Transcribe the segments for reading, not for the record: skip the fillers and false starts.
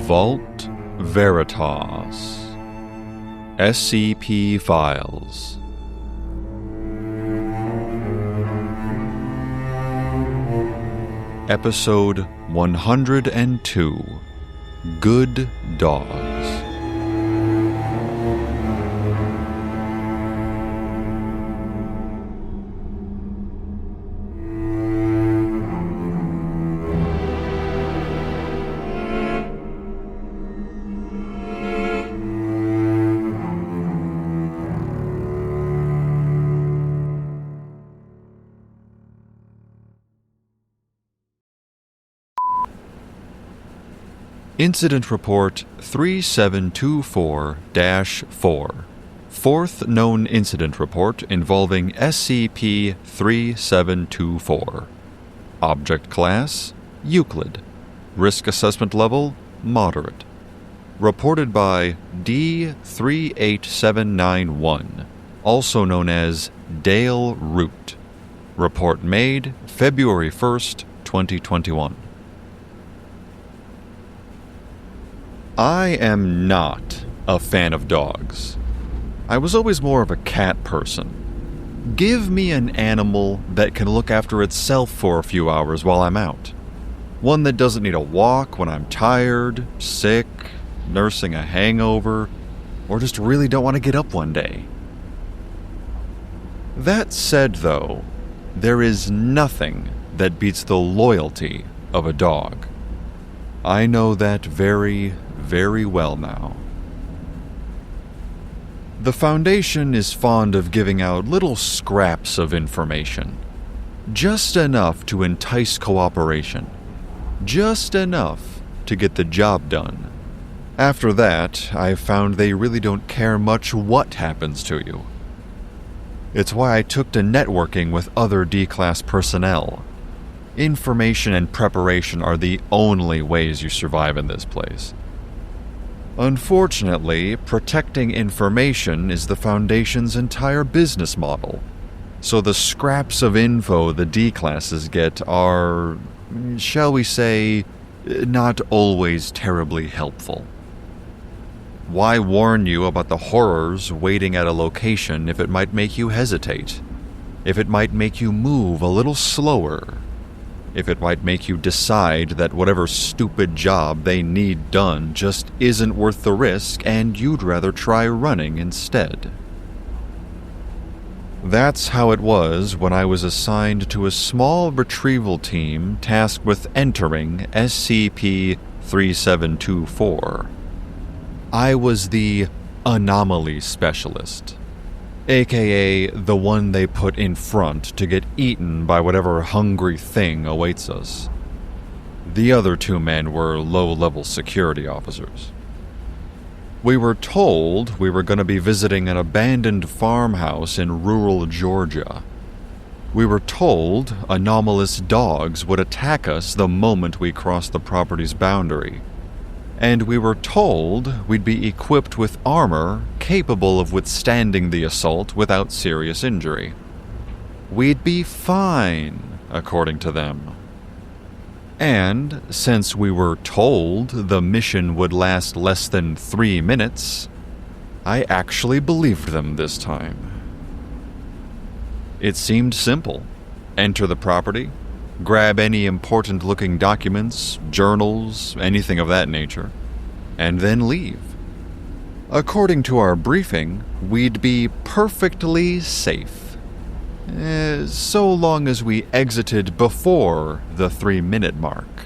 Vault Veritas. SCP Files. Episode 102. Good Dogs. Incident Report 3724-4. Fourth known incident report involving SCP-3724. Object Class: Euclid. Risk Assessment Level: Moderate. Reported by D38791, also known as Dale Root. Report made February 1st, 2021. I am not a fan of dogs. I was always more of a cat person. Give me an animal that can look after itself for a few hours while I'm out. One that doesn't need a walk when I'm tired, sick, nursing a hangover, or just really don't want to get up one day. That said, though, there is nothing that beats the loyalty of a dog. I know that very well now. The Foundation is fond of giving out little scraps of information. Just enough to entice cooperation. Just enough to get the job done. After that, I've found they really don't care much what happens to you. It's why I took to networking with other D-Class personnel. Information and preparation are the only ways you survive in this place. Unfortunately, protecting information is the Foundation's entire business model, so the scraps of info the D-classes get are, shall we say, not always terribly helpful. Why warn you about the horrors waiting at a location if it might make you hesitate? If it might make you move a little slower? If it might make you decide that whatever stupid job they need done just isn't worth the risk and you'd rather try running instead. That's how it was when I was assigned to a small retrieval team tasked with entering SCP-3724. I was the anomaly specialist, aka the one they put in front to get eaten by whatever hungry thing awaits us. The other two men were low-level security officers. We were told we were going to be visiting an abandoned farmhouse in rural Georgia. We were told anomalous dogs would attack us the moment we crossed the property's boundary. And we were told we'd be equipped with armor capable of withstanding the assault without serious injury. We'd be fine, according to them. And since we were told the mission would last less than 3 minutes, I actually believed them this time. It seemed simple. Enter the property, grab any important-looking documents, journals, anything of that nature, and then leave. According to our briefing, we'd be perfectly safe. So long as we exited before the 3-minute mark.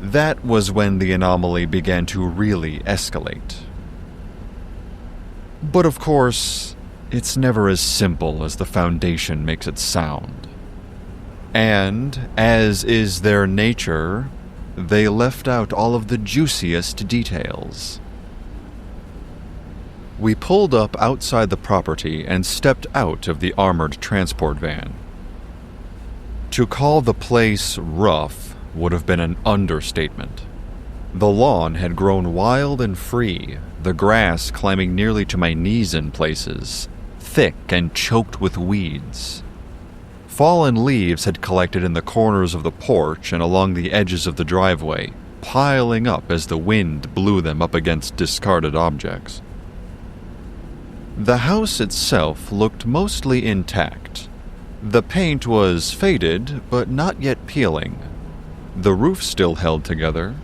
That was when the anomaly began to really escalate. But of course, it's never as simple as the Foundation makes it sound. And, as is their nature, they left out all of the juiciest details. We pulled up outside the property and stepped out of the armored transport van. To call the place rough would have been an understatement. The lawn had grown wild and free, the grass climbing nearly to my knees in places, thick and choked with weeds. Fallen leaves had collected in the corners of the porch and along the edges of the driveway, piling up as the wind blew them up against discarded objects. The house itself looked mostly intact. The paint was faded, but not yet peeling. The roof still held together.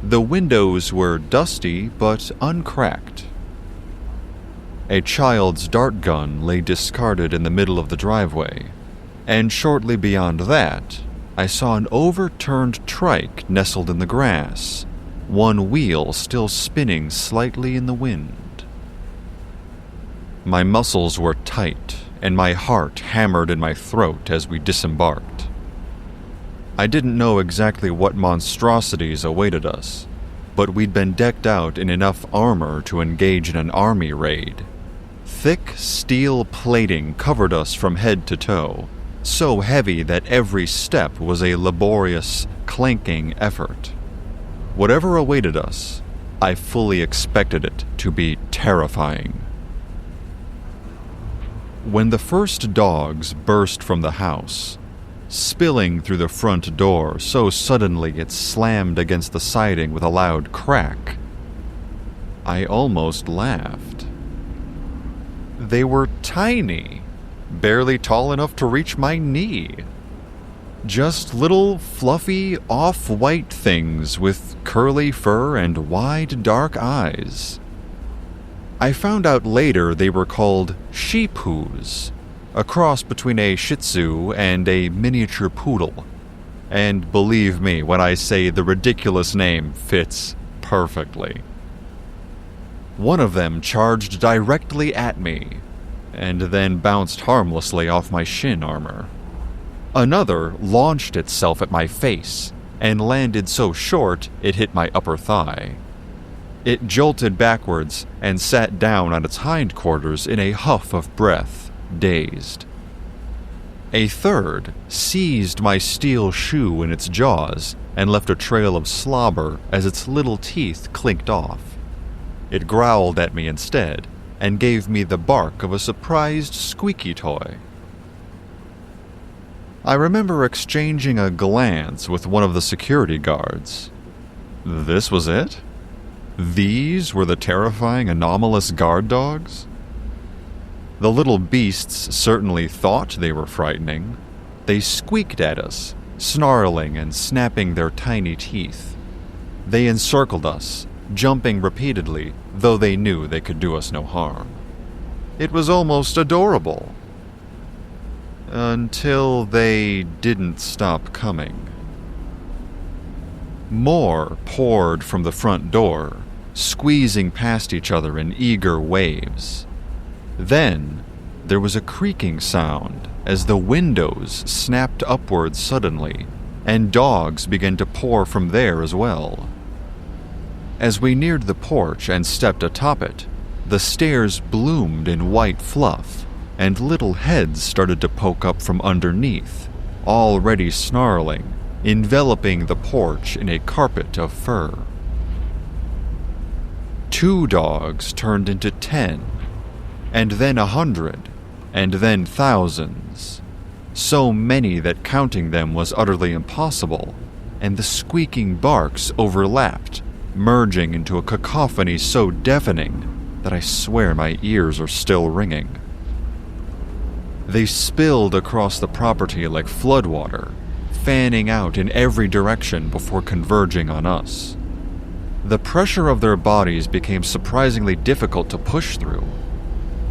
The windows were dusty, but uncracked. A child's dart gun lay discarded in the middle of the driveway, and shortly beyond that, I saw an overturned trike nestled in the grass, one wheel still spinning slightly in the wind. My muscles were tight, and my heart hammered in my throat as we disembarked. I didn't know exactly what monstrosities awaited us, but we'd been decked out in enough armor to engage in an army raid. Thick steel plating covered us from head to toe, so heavy that every step was a laborious, clanking effort. Whatever awaited us, I fully expected it to be terrifying. When the first dogs burst from the house, spilling through the front door so suddenly it slammed against the siding with a loud crack, I almost laughed. They were tiny, barely tall enough to reach my knee. Just little fluffy off-white things with curly fur and wide dark eyes. I found out later they were called sheep-hoos, a cross between a Shih Tzu and a miniature poodle. And believe me when I say the ridiculous name fits perfectly. One of them charged directly at me, and then bounced harmlessly off my shin armor. Another launched itself at my face, and landed so short it hit my upper thigh. It jolted backwards and sat down on its hindquarters in a huff of breath, dazed. A third seized my steel shoe in its jaws and left a trail of slobber as its little teeth clinked off. It growled at me instead and gave me the bark of a surprised squeaky toy. I remember exchanging a glance with one of the security guards. This was it? These were the terrifying, anomalous guard dogs? The little beasts certainly thought they were frightening. They squeaked at us, snarling and snapping their tiny teeth. They encircled us, jumping repeatedly, though they knew they could do us no harm. It was almost adorable. Until they didn't stop coming. More poured from the front door, squeezing past each other in eager waves. Then, there was a creaking sound as the windows snapped upwards suddenly, and dogs began to pour from there as well. As we neared the porch and stepped atop it, the stairs bloomed in white fluff, and little heads started to poke up from underneath, already snarling, enveloping the porch in a carpet of fur. 2 dogs turned into 10, and then 100, and then thousands. So many that counting them was utterly impossible, and the squeaking barks overlapped, merging into a cacophony so deafening that I swear my ears are still ringing. They spilled across the property like floodwater, fanning out in every direction before converging on us. The pressure of their bodies became surprisingly difficult to push through.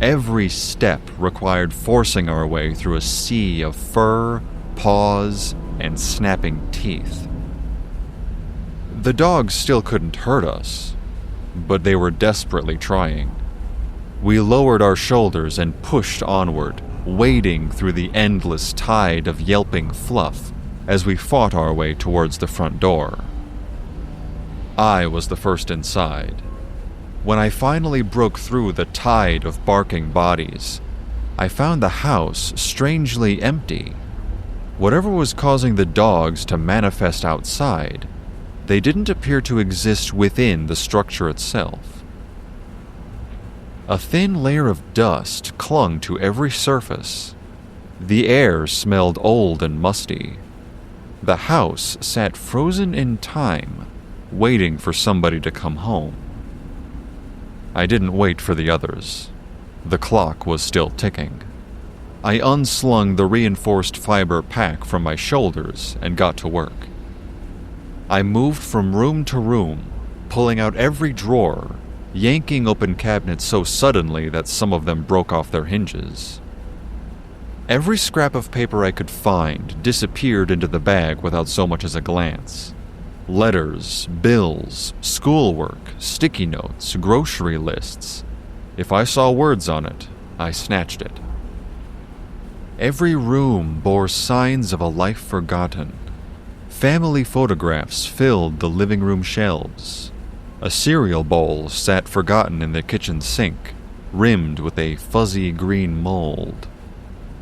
Every step required forcing our way through a sea of fur, paws, and snapping teeth. The dogs still couldn't hurt us, but they were desperately trying. We lowered our shoulders and pushed onward, wading through the endless tide of yelping fluff as we fought our way towards the front door. I was the first inside. When I finally broke through the tide of barking bodies, I found the house strangely empty. Whatever was causing the dogs to manifest outside, they didn't appear to exist within the structure itself. A thin layer of dust clung to every surface. The air smelled old and musty. The house sat frozen in time, waiting for somebody to come home. I didn't wait for the others. The clock was still ticking. I unslung the reinforced fiber pack from my shoulders and got to work. I moved from room to room, pulling out every drawer, yanking open cabinets so suddenly that some of them broke off their hinges. Every scrap of paper I could find disappeared into the bag without so much as a glance. Letters, bills, schoolwork, sticky notes, grocery lists. If I saw words on it, I snatched it. Every room bore signs of a life forgotten. Family photographs filled the living room shelves. A cereal bowl sat forgotten in the kitchen sink, rimmed with a fuzzy green mold.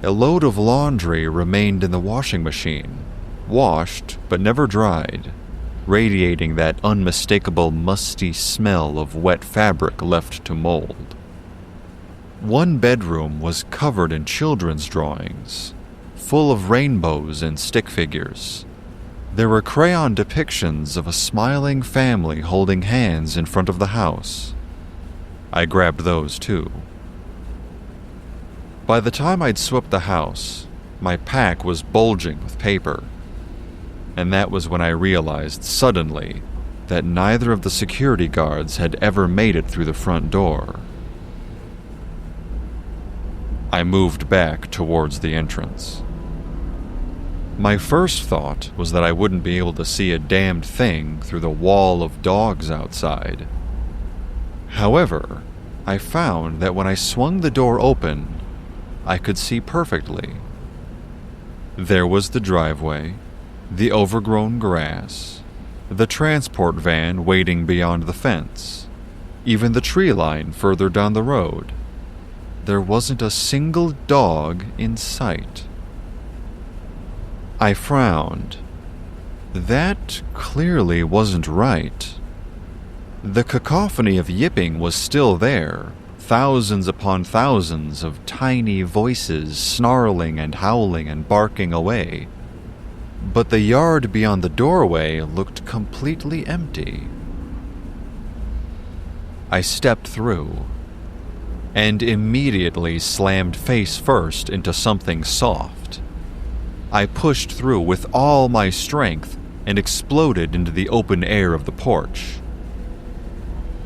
A load of laundry remained in the washing machine, washed but never dried, radiating that unmistakable musty smell of wet fabric left to mold. One bedroom was covered in children's drawings, full of rainbows and stick figures. There were crayon depictions of a smiling family holding hands in front of the house. I grabbed those too. By the time I'd swept the house, my pack was bulging with paper. And that was when I realized suddenly that neither of the security guards had ever made it through the front door. I moved back towards the entrance. My first thought was that I wouldn't be able to see a damned thing through the wall of dogs outside. However, I found that when I swung the door open, I could see perfectly. There was the driveway, the overgrown grass, the transport van waiting beyond the fence, even the tree line further down the road. There wasn't a single dog in sight. I frowned. That clearly wasn't right. The cacophony of yipping was still there, thousands upon thousands of tiny voices snarling and howling and barking away. But the yard beyond the doorway looked completely empty. I stepped through, and immediately slammed face first into something soft. I pushed through with all my strength and exploded into the open air of the porch.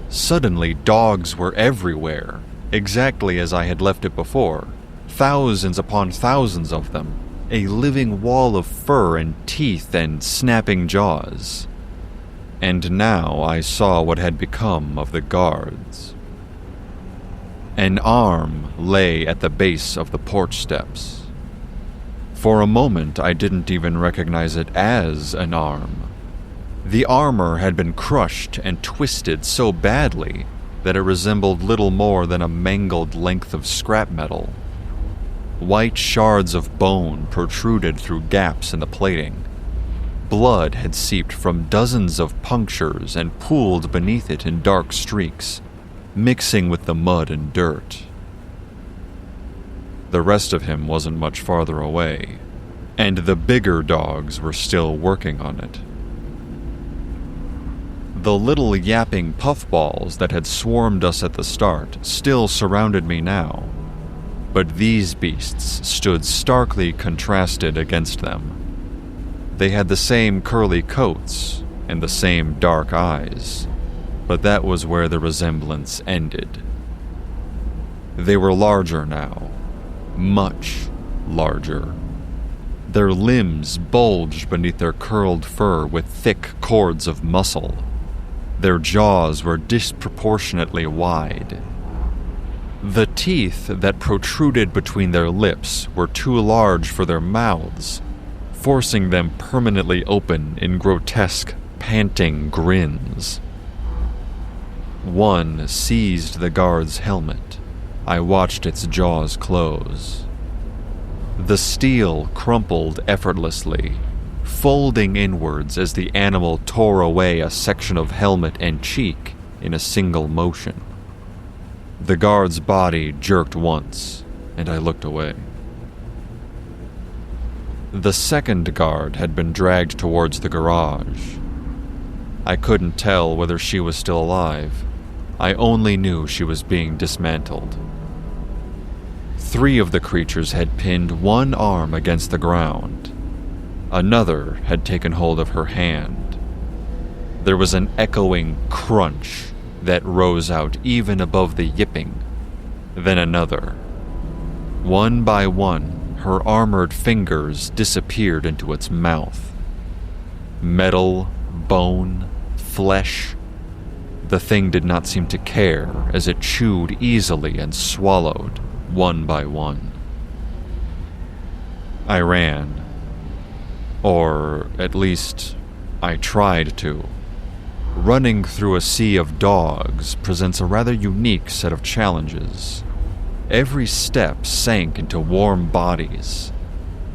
Suddenly, dogs were everywhere, exactly as I had left it before, thousands upon thousands of them, a living wall of fur and teeth and snapping jaws. And now I saw what had become of the guards. An arm lay at the base of the porch steps. For a moment, I didn't even recognize it as an arm. The armor had been crushed and twisted so badly that it resembled little more than a mangled length of scrap metal. White shards of bone protruded through gaps in the plating. Blood had seeped from dozens of punctures and pooled beneath it in dark streaks, mixing with the mud and dirt. The rest of him wasn't much farther away, and the bigger dogs were still working on it. The little yapping puffballs that had swarmed us at the start still surrounded me now, but these beasts stood starkly contrasted against them. They had the same curly coats and the same dark eyes, but that was where the resemblance ended. They were larger now, much larger. Their limbs bulged beneath their curled fur with thick cords of muscle. Their jaws were disproportionately wide. The teeth that protruded between their lips were too large for their mouths, forcing them permanently open in grotesque, panting grins. One seized the guard's helmet. I watched its jaws close. The steel crumpled effortlessly, folding inwards as the animal tore away a section of helmet and cheek in a single motion. The guard's body jerked once, and I looked away. The second guard had been dragged towards the garage. I couldn't tell whether she was still alive. I only knew she was being dismantled. 3 of the creatures had pinned one arm against the ground. Another had taken hold of her hand. There was an echoing crunch that rose out even above the yipping. Then another. One by one, her armored fingers disappeared into its mouth. Metal, bone, flesh. The thing did not seem to care as it chewed easily and swallowed, one by one. I ran. Or, at least, I tried to. Running through a sea of dogs presents a rather unique set of challenges. Every step sank into warm bodies.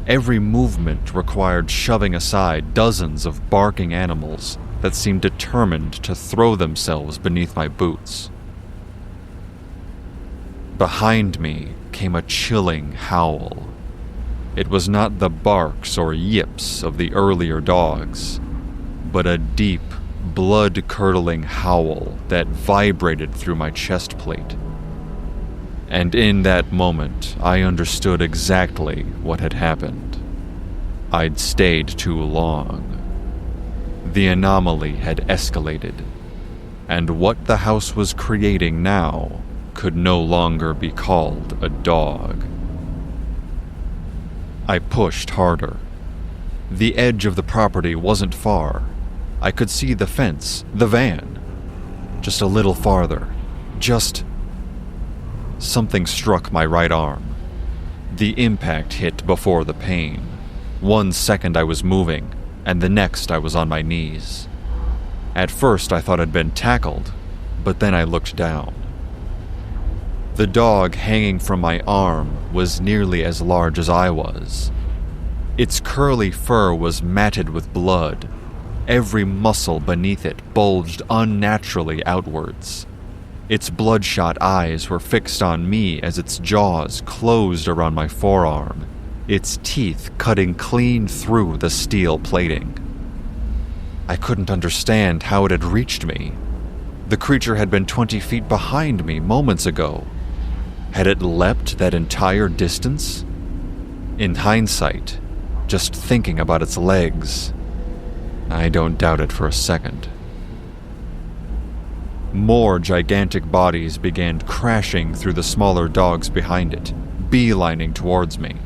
Every movement required shoving aside dozens of barking animals that seemed determined to throw themselves beneath my boots. Behind me came a chilling howl. It was not the barks or yips of the earlier dogs, but a deep, blood-curdling howl that vibrated through my chest plate. And in that moment, I understood exactly what had happened. I'd stayed too long. The anomaly had escalated, and what the house was creating now could no longer be called a dog. I pushed harder. The edge of the property wasn't far. I could see the fence, the van. Just a little farther. Something struck my right arm. The impact hit before the pain. 1 second I was moving, and the next I was on my knees. At first I thought I'd been tackled, but then I looked down. The dog hanging from my arm was nearly as large as I was. Its curly fur was matted with blood. Every muscle beneath it bulged unnaturally outwards. Its bloodshot eyes were fixed on me as its jaws closed around my forearm, its teeth cutting clean through the steel plating. I couldn't understand how it had reached me. The creature had been 20 feet behind me moments ago. Had it leapt that entire distance? In hindsight, just thinking about its legs, I don't doubt it for a second. More gigantic bodies began crashing through the smaller dogs behind it, beelining towards me.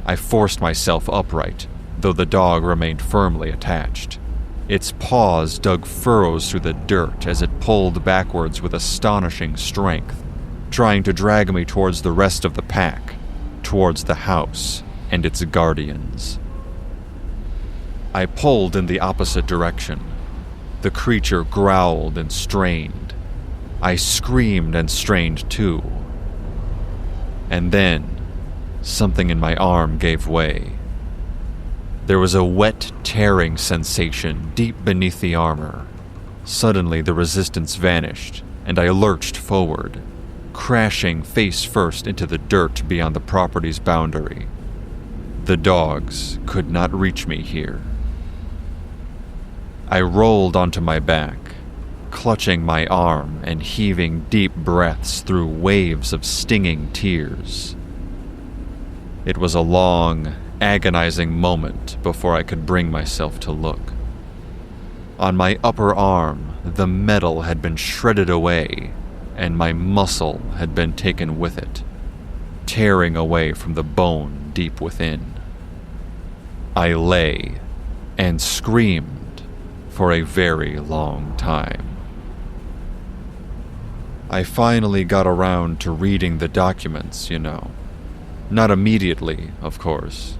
I forced myself upright, though the dog remained firmly attached. Its paws dug furrows through the dirt as it pulled backwards with astonishing strength, trying to drag me towards the rest of the pack, towards the house and its guardians. I pulled in the opposite direction. The creature growled and strained. I screamed and strained too. And then, something in my arm gave way. There was a wet, tearing sensation deep beneath the armor. Suddenly the resistance vanished, and I lurched forward, crashing face first into the dirt beyond the property's boundary. The dogs could not reach me here. I rolled onto my back, clutching my arm and heaving deep breaths through waves of stinging tears. It was a long, agonizing moment before I could bring myself to look. On my upper arm, the metal had been shredded away, and my muscle had been taken with it, tearing away from the bone deep within. I lay and screamed for a very long time. I finally got around to reading the documents, Not immediately, of course.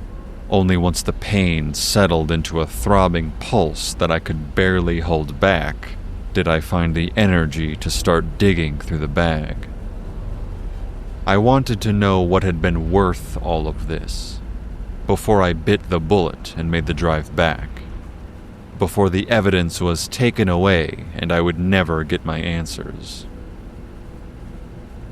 Only once the pain settled into a throbbing pulse that I could barely hold back did I find the energy to start digging through the bag. I wanted to know what had been worth all of this, before I bit the bullet and made the drive back, before the evidence was taken away and I would never get my answers.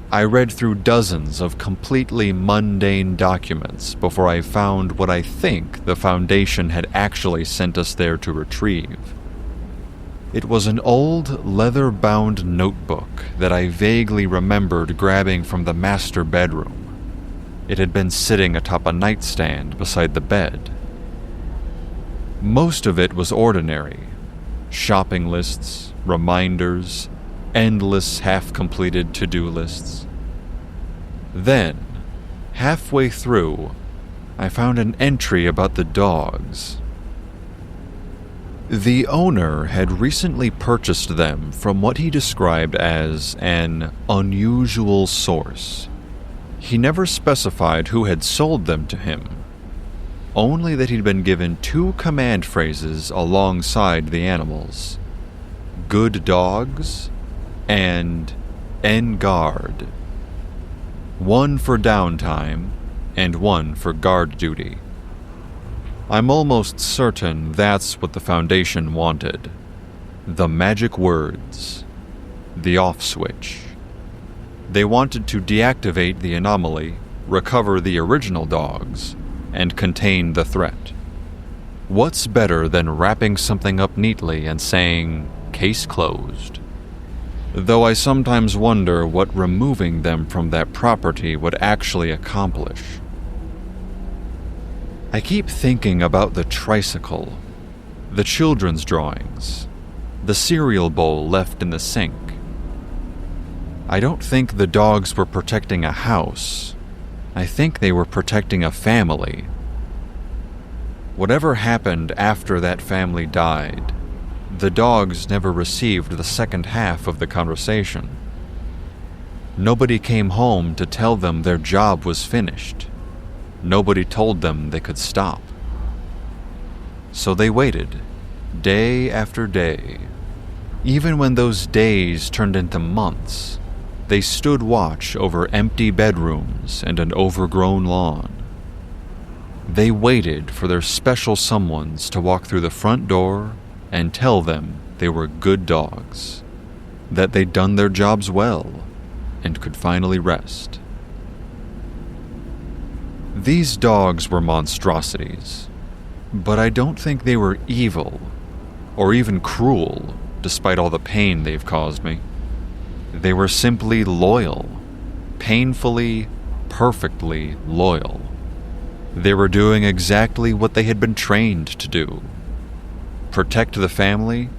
I read through dozens of completely mundane documents before I found what I think the Foundation had actually sent us there to retrieve. It was an old, leather-bound notebook that I vaguely remembered grabbing from the master bedroom. It had been sitting atop a nightstand beside the bed. Most of it was ordinary. Shopping lists, reminders, endless half-completed to-do lists. Then, halfway through, I found an entry about the dogs. The owner had recently purchased them from what he described as an unusual source. He never specified who had sold them to him, only that he'd been given 2 command phrases alongside the animals: good dogs and en garde. One for downtime and one for guard duty. I'm almost certain that's what the Foundation wanted. The magic words. The off switch. They wanted to deactivate the anomaly, recover the original dogs, and contain the threat. What's better than wrapping something up neatly and saying, "Case closed"? Though I sometimes wonder what removing them from that property would actually accomplish. I keep thinking about the tricycle, the children's drawings, the cereal bowl left in the sink. I don't think the dogs were protecting a house. I think they were protecting a family. Whatever happened after that family died, the dogs never received the second half of the conversation. Nobody came home to tell them their job was finished. Nobody told them they could stop. So they waited, day after day. Even when those days turned into months, they stood watch over empty bedrooms and an overgrown lawn. They waited for their special someones to walk through the front door and tell them they were good dogs, that they'd done their jobs well and could finally rest. These dogs were monstrosities, but I don't think they were evil or even cruel, despite all the pain they've caused me. They were simply loyal, painfully, perfectly loyal. They were doing exactly what they had been trained to do: protect the family,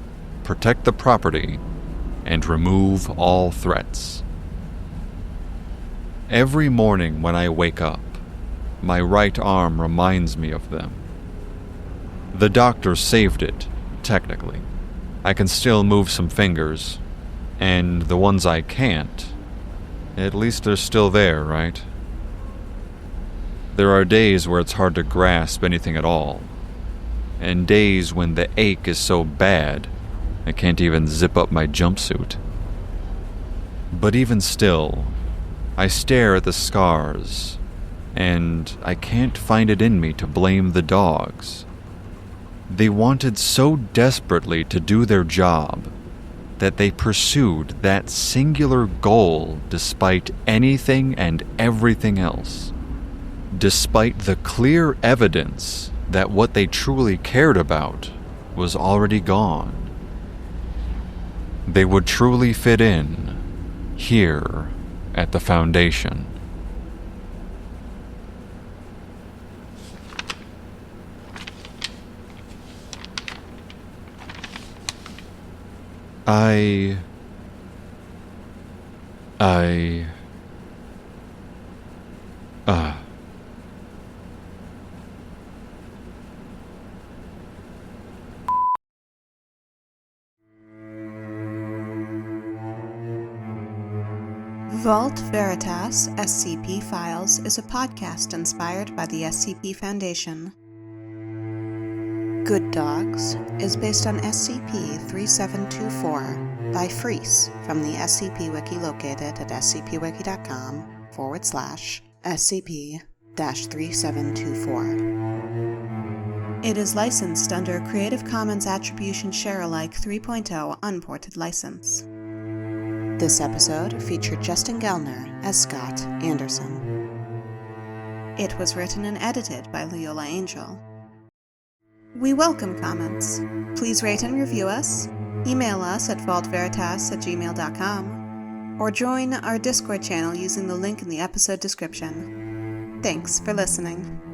protect the property, and remove all threats. Every morning when I wake up, my right arm reminds me of them. The doctor saved it, technically. I can still move some fingers, and the ones I can't, at least they're still there, right? There are days where it's hard to grasp anything at all, and days when the ache is so bad I can't even zip up my jumpsuit. But even still, I stare at the scars, and I can't find it in me to blame the dogs. They wanted so desperately to do their job that they pursued that singular goal despite anything and everything else. Despite the clear evidence that what they truly cared about was already gone. They would truly fit in here at the Foundation. Vault Veritas SCP Files is a podcast inspired by the SCP Foundation. Good Dogs is based on SCP-3724 by Freese from the SCP Wiki located at scpwiki.com/SCP-3724. It is licensed under Creative Commons Attribution Share-alike 3.0 Unported License. This episode featured Justin Gellner as Scott Anderson. It was written and edited by Leola Angel. We welcome comments. Please rate and review us, Email us at vaultveritas@gmail.com or join our Discord channel using the link in the episode description. Thanks for listening.